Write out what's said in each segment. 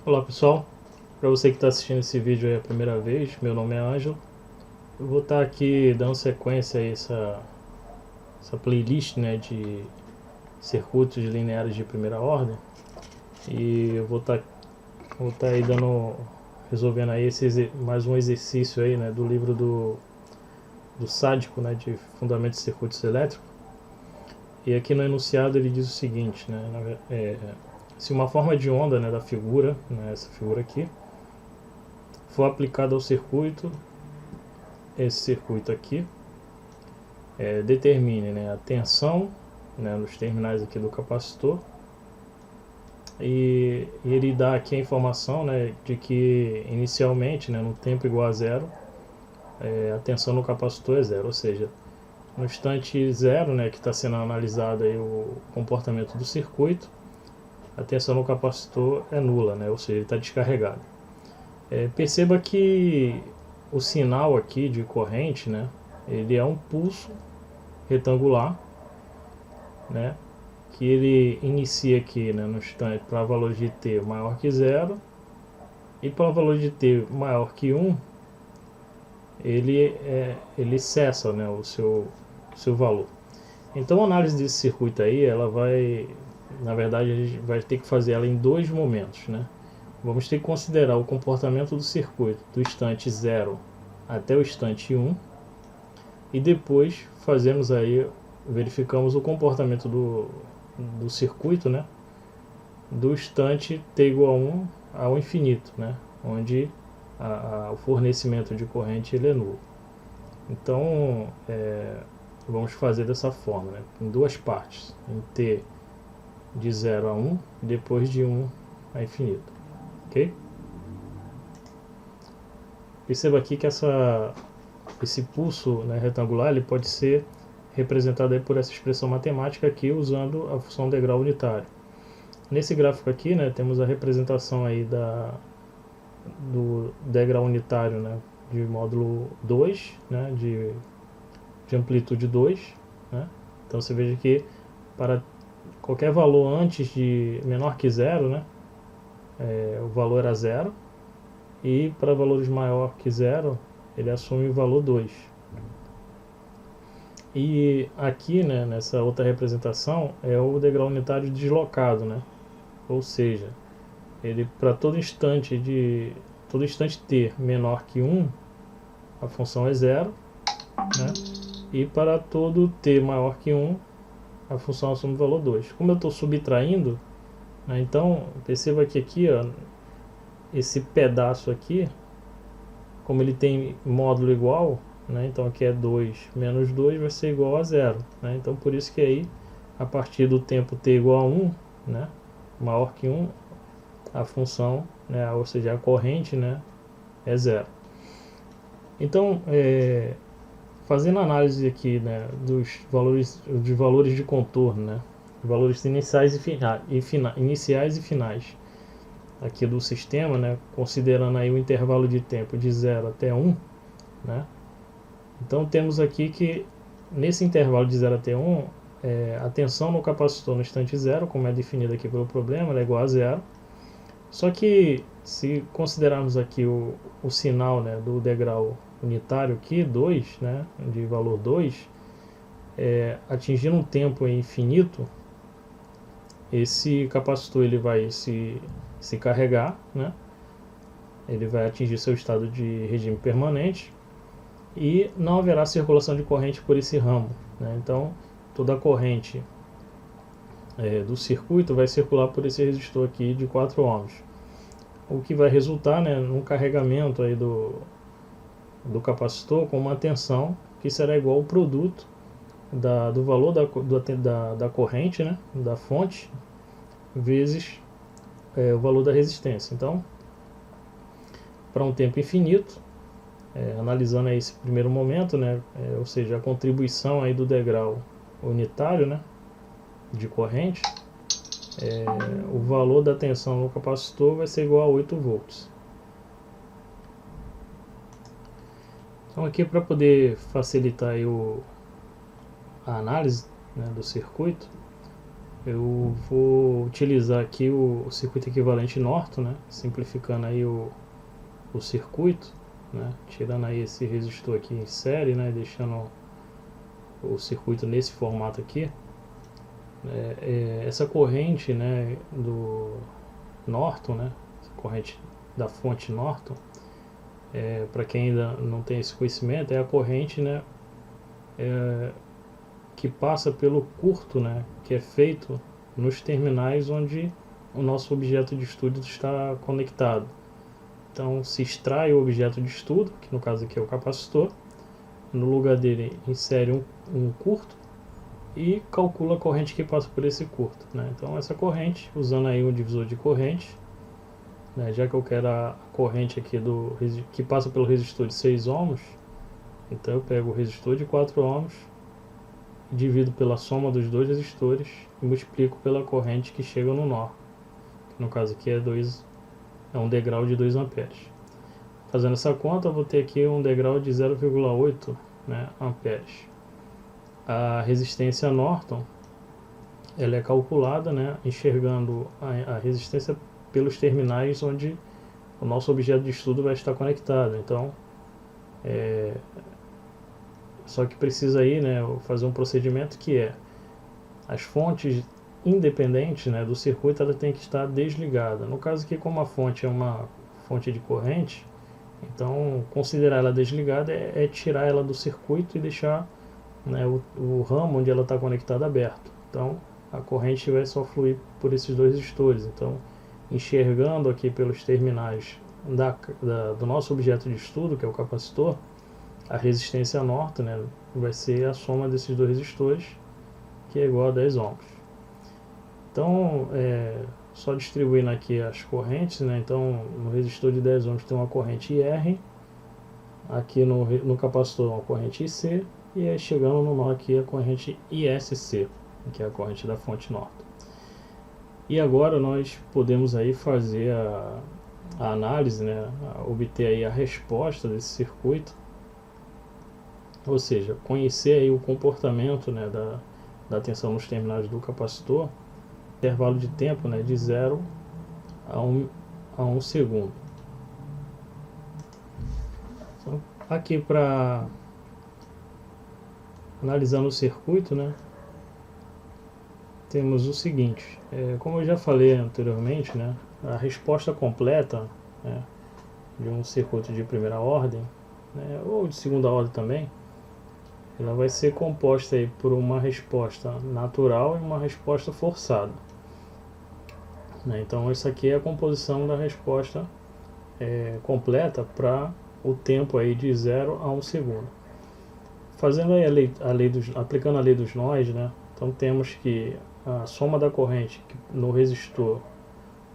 Olá pessoal, para você que está assistindo esse vídeo aí a primeira vez, meu nome é Ângelo. Eu vou estar aqui dando sequência a essa playlist, né, de circuitos lineares de primeira ordem. E eu vou estar aí resolvendo aí mais um exercício aí, né, do livro do Sádico, né, de Fundamentos de Circuitos Elétricos. E aqui no enunciado ele diz o seguinte, né, se uma forma de onda, né, da figura, né, essa figura aqui, for aplicada ao circuito, esse circuito aqui, determine, né, a tensão, né, nos terminais aqui do capacitor, e ele dá aqui a informação, né, de que inicialmente, né, no tempo igual a zero, a tensão no capacitor é zero, ou seja, no instante zero, né, que está sendo analisado aí o comportamento do circuito, a tensão no capacitor é nula, né, ou seja, ele está descarregado. Perceba que o sinal aqui de corrente, né, ele é um pulso retangular, né, que ele inicia aqui, né, no instante para valor de t maior que zero, e para valor de t maior que 1 ele cessa, né, o seu valor. Então a análise desse circuito aí, ela vai, na verdade a gente vai ter que fazer ela em dois momentos, né? Vamos ter que considerar o comportamento do circuito do instante 0 até o instante 1, e depois verificamos o comportamento do circuito, né, do instante t igual a 1 ao infinito, né, onde o fornecimento de corrente ele é nulo. Então vamos fazer dessa forma, né, em duas partes, em t de 0 a 1 e depois de 1 a infinito, ok? Perceba aqui que esse pulso, né, retangular ele pode ser representado aí por essa expressão matemática aqui usando a função degrau unitário. Nesse gráfico aqui, né, temos a representação aí do degrau unitário, né, de módulo 2, né, de amplitude 2, né? Então você veja que para qualquer valor antes de menor que zero, né, o valor era zero, e para valores maior que zero ele assume o valor 2. E aqui, né, nessa outra representação é o degrau unitário deslocado, né? Ou seja, ele para todo instante t menor que 1, a função é zero, né? E para todo t maior que 1, a função assume o valor 2. Como eu estou subtraindo, né, então perceba que aqui, ó, esse pedaço aqui, como ele tem módulo igual, né, então aqui é 2 menos 2 vai ser igual a zero, né? Então por isso que aí, a partir do tempo t igual a 1, né, maior que 1, a função, né, ou seja, a corrente, né, é zero. Então, fazendo análise aqui, né, dos valores de contorno, né, valores iniciais e finais aqui do sistema, né, considerando aí o intervalo de tempo de 0 até 1, né, então temos aqui que nesse intervalo de 0 até 1, a tensão no capacitor no instante 0, como é definido aqui pelo problema, ela é igual a zero. Só que se considerarmos aqui o sinal, né, do degrau unitário aqui, 2, né, de valor 2, atingindo um tempo infinito, esse capacitor ele vai se carregar, né, ele vai atingir seu estado de regime permanente e não haverá circulação de corrente por esse ramo, né? Então toda a corrente do circuito vai circular por esse resistor aqui de 4 ohms, o que vai resultar, né, num carregamento aí do capacitor com uma tensão que será igual ao produto do valor da corrente, né, da fonte, vezes o valor da resistência. Então, para um tempo infinito, analisando aí esse primeiro momento, né, ou seja, a contribuição aí do degrau unitário, né, de corrente, o valor da tensão no capacitor vai ser igual a 8 volts. Então aqui, para poder facilitar aí a análise, né, do circuito, eu vou utilizar aqui o circuito equivalente Norton, né? Simplificando aí o circuito, né? Tirando aí esse resistor aqui em série, né? Deixando o circuito nesse formato aqui. Essa corrente, né, do Norton, né? Essa corrente da fonte Norton, para quem ainda não tem esse conhecimento, é a corrente, né, que passa pelo curto, né, que é feito nos terminais onde o nosso objeto de estudo está conectado. Então se extrai o objeto de estudo, que no caso aqui é o capacitor, no lugar dele insere um curto e calcula a corrente que passa por esse curto, né? Então essa corrente, usando aí um divisor de corrente, né, já que eu quero a corrente aqui que passa pelo resistor de 6 ohms, então eu pego o resistor de 4 ohms, divido pela soma dos dois resistores e multiplico pela corrente que chega no nó, que no caso aqui é um degrau de 2 amperes. Fazendo essa conta, eu vou ter aqui um degrau de 0,8, né, amperes. A resistência Norton, ela é calculada, né, enxergando a resistência pelos terminais onde o nosso objeto de estudo vai estar conectado. Então, só que precisa aí, né, fazer um procedimento que é as fontes independentes, né, do circuito, ela tem que estar desligada. No caso aqui, como a fonte é uma fonte de corrente, então considerar ela desligada é tirar ela do circuito e deixar, né, o ramo onde ela está conectada aberto. Então a corrente vai só fluir por esses dois resistores. Então, enxergando aqui pelos terminais do nosso objeto de estudo, que é o capacitor, a resistência Norton, né, vai ser a soma desses dois resistores, que é igual a 10 ohms. Então, só distribuindo aqui as correntes, né, então no resistor de 10 ohms tem uma corrente IR, aqui no capacitor uma corrente IC, e aí chegando no nó aqui a corrente ISC, que é a corrente da fonte Norton. E agora nós podemos aí fazer a análise, né, obter aí a resposta desse circuito, ou seja, conhecer aí o comportamento, né, da tensão nos terminais do capacitor, intervalo de tempo, né, de 0 a 1 segundo. Então, aqui para analisando o circuito, né, temos o seguinte, como eu já falei anteriormente, né, a resposta completa, né, de um circuito de primeira ordem, né, ou de segunda ordem também, ela vai ser composta aí por uma resposta natural e uma resposta forçada, né? Então essa aqui é a composição da resposta completa para o tempo aí de 0 a 1 segundo. Fazendo aí aplicando a lei dos nós, né? Então temos que a soma da corrente no resistor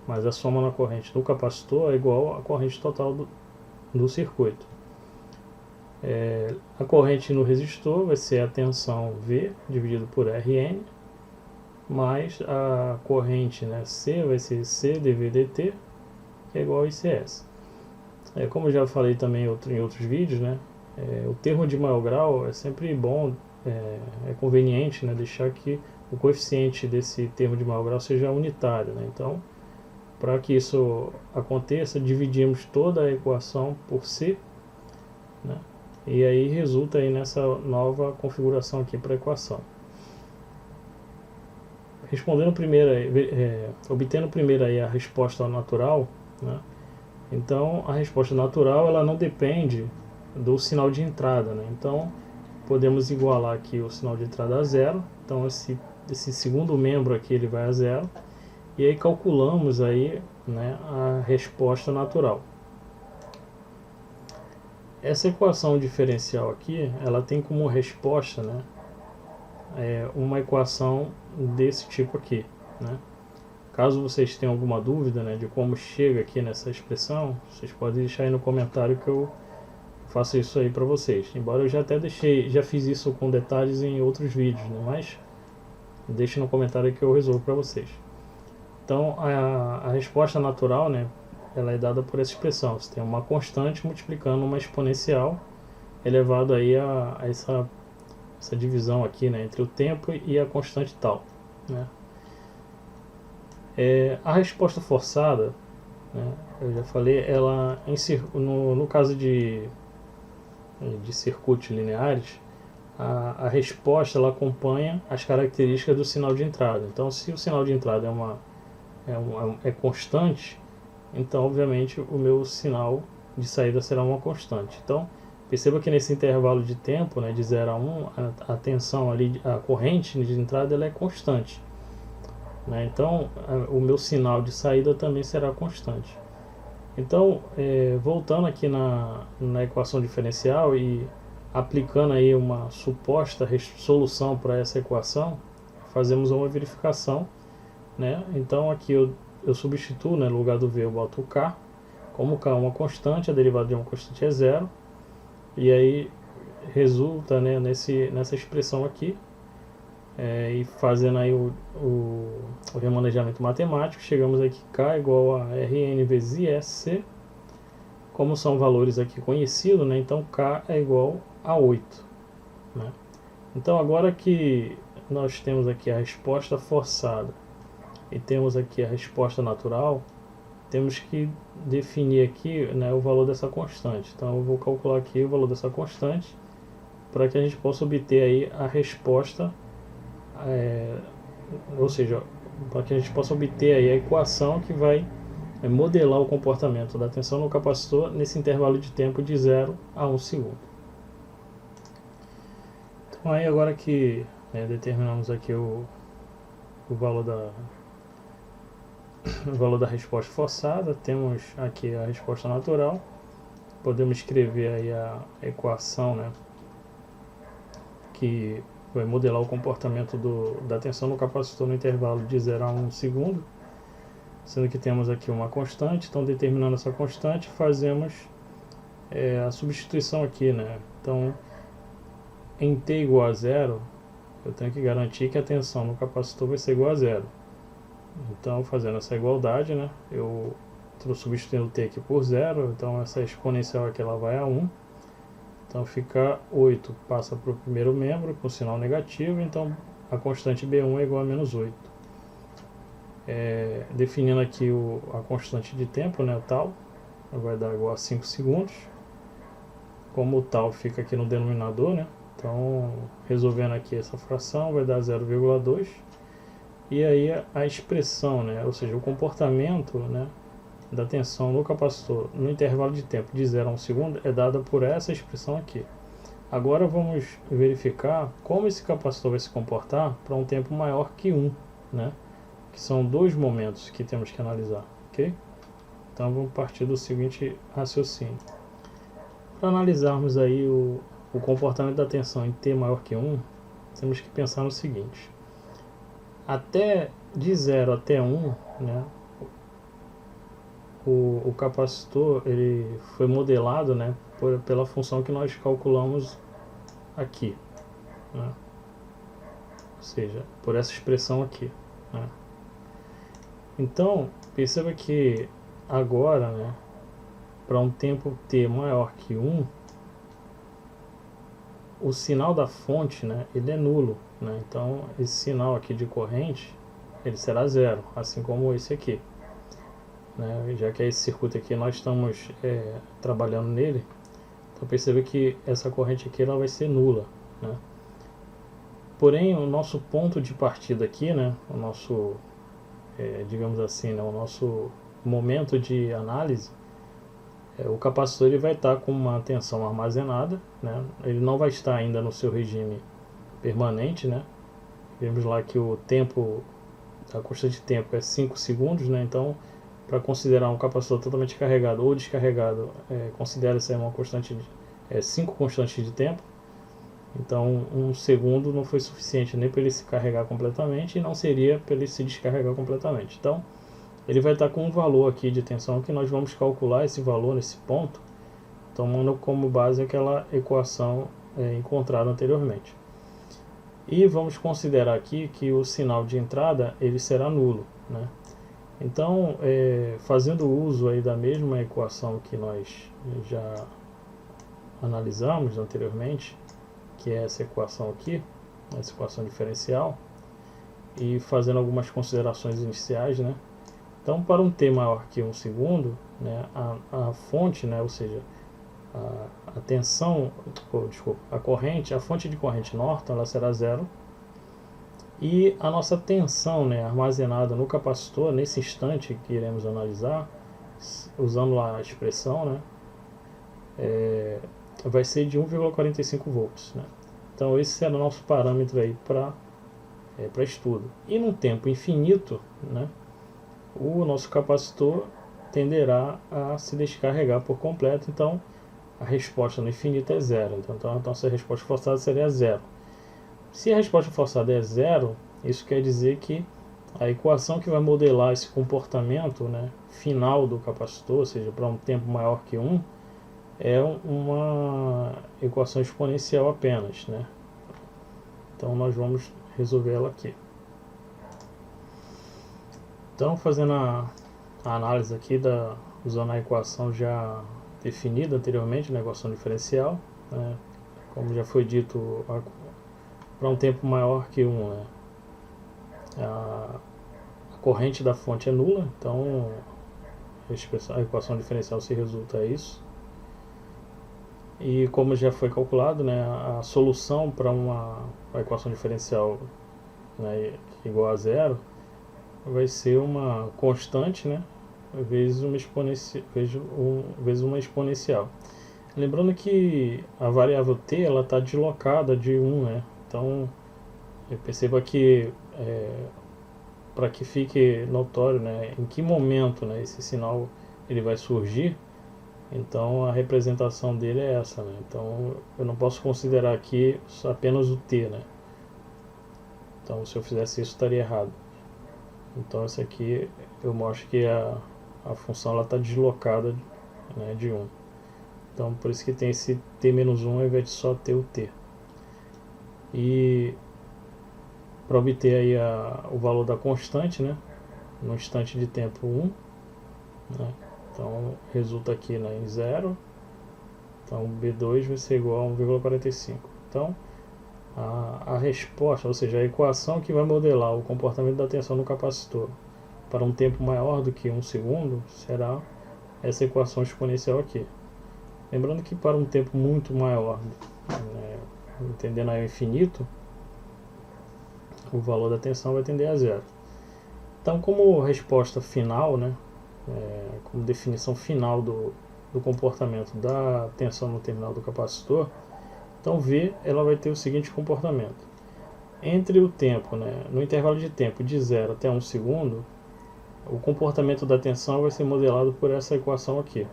mais a soma na corrente do capacitor é igual à corrente total do circuito. A corrente no resistor vai ser a tensão V dividido por Rn, mais a corrente, né, C vai ser C dV dt, que é igual a ICS. Como eu já falei também em outros vídeos, né, o termo de maior grau é sempre bom, é conveniente, né, deixar que o coeficiente desse termo de maior grau seja unitário, né? Então, para que isso aconteça, dividimos toda a equação por C, né? E aí resulta aí nessa nova configuração aqui para a equação. Obtendo primeiro aí a resposta natural, né? Então a resposta natural ela não depende do sinal de entrada, né? Então podemos igualar aqui o sinal de entrada a zero. Então esse segundo membro aqui ele vai a zero. E aí calculamos aí, né, a resposta natural. Essa equação diferencial aqui, ela tem como resposta, né, uma equação desse tipo aqui, né? Caso vocês tenham alguma dúvida, né, de como chega aqui nessa expressão, vocês podem deixar aí no comentário que eu faço isso aí para vocês. Embora eu já fiz isso com detalhes em outros vídeos, né, mas deixe no comentário que eu resolvo para vocês. Então a resposta natural, né, ela é dada por essa expressão. Você tem uma constante multiplicando uma exponencial elevado aí a essa divisão aqui, né, entre o tempo e a constante tal, né? A resposta forçada, né, eu já falei, ela no caso de circuitos lineares, a resposta ela acompanha as características do sinal de entrada. Então, se o sinal de entrada é constante, então obviamente o meu sinal de saída será uma constante. Então, perceba que nesse intervalo de tempo, né, de 0 a 1, a tensão ali, a corrente de entrada ela é constante, né? Então, o meu sinal de saída também será constante. Então, voltando aqui na equação diferencial e aplicando aí uma suposta solução para essa equação, fazemos uma verificação, né? Então aqui eu substituo, né, no lugar do V eu boto o K. Como o K é uma constante, a derivada de uma constante é zero, e aí resulta, né, nessa expressão aqui. E fazendo aí o remanejamento matemático, chegamos aqui K igual a Rn vezes ISC. Como são valores aqui conhecidos, né, então K é igual a 8. Né? Então agora que nós temos aqui a resposta forçada e temos aqui a resposta natural, temos que definir aqui, né, o valor dessa constante. Então eu vou calcular aqui o valor dessa constante para que a gente possa obter aí a resposta, ou seja, para que a gente possa obter aí a equação que vai modelar o comportamento da tensão no capacitor nesse intervalo de tempo de 0 a 1 segundo. Então aí agora que, né, determinamos aqui o valor da resposta forçada, temos aqui a resposta natural, podemos escrever aí a equação, né, que vai modelar o comportamento da tensão no capacitor no intervalo de 0 a 1 segundo, sendo que temos aqui uma constante. Então, determinando essa constante, fazemos a substituição aqui, né? Então, em t igual a zero, eu tenho que garantir que a tensão no capacitor vai ser igual a zero. Então, fazendo essa igualdade, né, eu estou substituindo o t aqui por zero, então essa exponencial aqui ela vai a 1. Então fica 8, passa para o primeiro membro com sinal negativo, então a constante B1 é igual a menos 8. Definindo aqui a constante de tempo, né, o tal, vai dar igual a 5 segundos. Como o tal fica aqui no denominador, né, então resolvendo aqui essa fração vai dar 0,2. E aí a expressão, né, ou seja, o comportamento, né, da tensão no capacitor no intervalo de tempo de 0 a 1 segundo é dada por essa expressão aqui. Agora vamos verificar como esse capacitor vai se comportar para um tempo maior que 1, né? Que são dois momentos que temos que analisar, ok? Então vamos partir do seguinte raciocínio. Para analisarmos aí o comportamento da tensão em t maior que 1, temos que pensar no seguinte: de 0 até 1, né, o capacitor ele foi modelado, né, pela função que nós calculamos aqui, né? Ou seja, por essa expressão aqui, né? Então perceba que agora, né, para um tempo t maior que 1, o sinal da fonte, né, ele é nulo, né? Então esse sinal aqui de corrente ele será zero, assim como esse aqui. Né, já que é esse circuito aqui nós estamos trabalhando nele, então perceba que essa corrente aqui ela vai ser nula, né? Porém o nosso ponto de partida aqui, né, o nosso digamos assim, né, o nosso momento de análise, o capacitor ele vai estar com uma tensão armazenada, né? Ele não vai estar ainda no seu regime permanente, né? Vemos lá que o tempo, a constante de tempo é 5 segundos, né? Então para considerar um capacitor totalmente carregado ou descarregado, considera-se uma constante de 5 constantes de tempo. Então 1 segundo não foi suficiente nem para ele se carregar completamente e não seria para ele se descarregar completamente. Então ele vai estar com um valor aqui de tensão que nós vamos calcular esse valor nesse ponto, tomando como base aquela equação encontrada anteriormente. E vamos considerar aqui que o sinal de entrada ele será nulo, né? Então, fazendo uso aí da mesma equação que nós já analisamos anteriormente, que é essa equação aqui, essa equação diferencial, e fazendo algumas considerações iniciais, né? Então, para um T maior que 1 segundo, né, a fonte, né, ou seja, a tensão, desculpa, a fonte de corrente Norton, ela será zero, e a nossa tensão, né, armazenada no capacitor, nesse instante que iremos analisar, usando a expressão, né, vai ser de 1,45 volts. Né? Então esse será o nosso parâmetro aí para estudo. E num tempo infinito, né, o nosso capacitor tenderá a se descarregar por completo, então a resposta no infinito é zero. Então a nossa resposta forçada seria zero. Se a resposta forçada é zero, isso quer dizer que a equação que vai modelar esse comportamento, né, final do capacitor, ou seja, para um tempo maior que 1, é uma equação exponencial apenas. Né? Então nós vamos resolver ela aqui. Então, fazendo a análise aqui, usando a equação já definida anteriormente, na equação diferencial, né, como já foi dito, para um tempo maior que 1, né, a corrente da fonte é nula, então a equação diferencial se resulta a isso. E como já foi calculado, né, a solução para uma equação diferencial, né, igual a zero vai ser uma constante, né, vezes uma exponencial. Lembrando que a variável t ela está deslocada de 1, né? Então perceba que para que fique notório, né, em que momento, né, esse sinal ele vai surgir. Então a representação dele é essa, né? Então eu não posso considerar aqui apenas o t, né? Então se eu fizesse isso estaria errado. Então esse aqui eu mostro que a função está deslocada, né, de 1. Então por isso que tem esse t-1 ao invés de só ter o t. E para obter aí o valor da constante, né, no instante de tempo 1, né, então resulta aqui, né, em 0. Então B2 vai ser igual a 1,45. Então a resposta, ou seja, a equação que vai modelar o comportamento da tensão no capacitor para um tempo maior do que 1 segundo será essa equação exponencial aqui. Lembrando que para um tempo muito maior, né, entendendo aí o infinito, o valor da tensão vai tender a zero. Então, como resposta final, né, como definição final do comportamento da tensão no terminal do capacitor, então V ela vai ter o seguinte comportamento. Entre o tempo, né, no intervalo de tempo de 0 até 1 segundo, o comportamento da tensão vai ser modelado por essa equação aqui.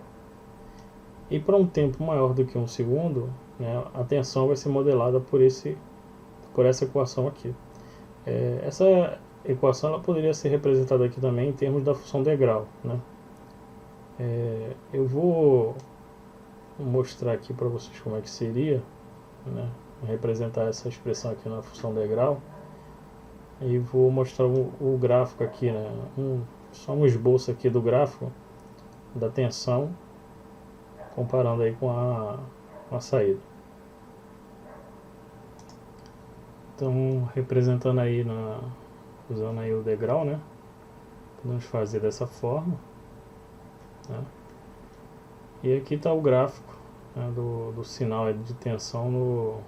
E para um tempo maior do que 1 segundo, né, a tensão vai ser modelada por essa equação aqui. Essa equação ela poderia ser representada aqui também em termos da função degrau. Né? Eu vou mostrar aqui para vocês como é que seria, né, representar essa expressão aqui na função degrau. E vou mostrar o gráfico aqui, né, só um esboço aqui do gráfico da tensão, comparando aí com a saída. Então, representando aí, usando aí o degrau, né, podemos fazer dessa forma, né? E aqui está o gráfico, né, do sinal de tensão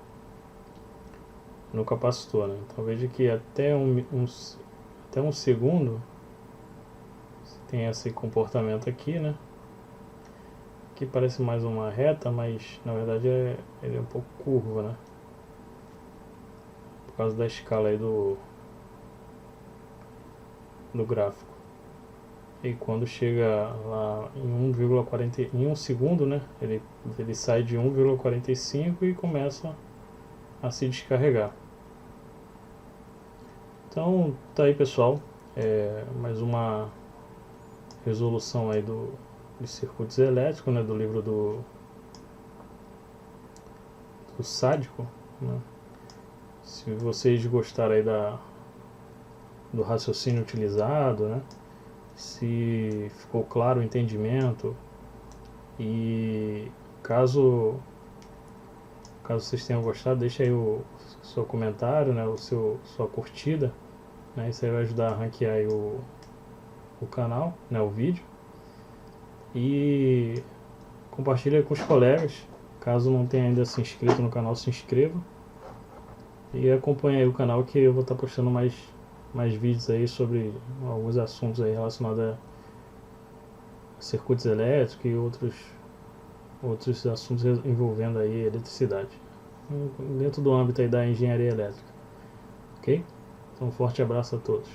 no capacitor, né? Então veja que até um segundo tem esse comportamento aqui, né? Aqui parece mais uma reta, mas na verdade ele é um pouco curvo, né? Por causa da escala aí do gráfico. E quando chega lá em 1,40 em 1 segundo, né, ele sai de 1,45 e começa a se descarregar. Então tá aí, pessoal, mais uma resolução aí dos circuitos elétricos, né, do livro do Sádico, né. Se vocês gostaram aí do raciocínio utilizado, né, se ficou claro o entendimento, e caso vocês tenham gostado, deixa aí o seu comentário, né, sua curtida, né? Isso aí vai ajudar a ranquear aí o canal, né? O vídeo. E compartilha com os colegas. Caso não tenha ainda se inscrito no canal, se inscreva. E acompanha aí o canal, que eu vou estar postando mais vídeos aí sobre alguns assuntos aí relacionados a circuitos elétricos e outros assuntos envolvendo aí eletricidade, dentro do âmbito aí da engenharia elétrica. Ok? Então um forte abraço a todos.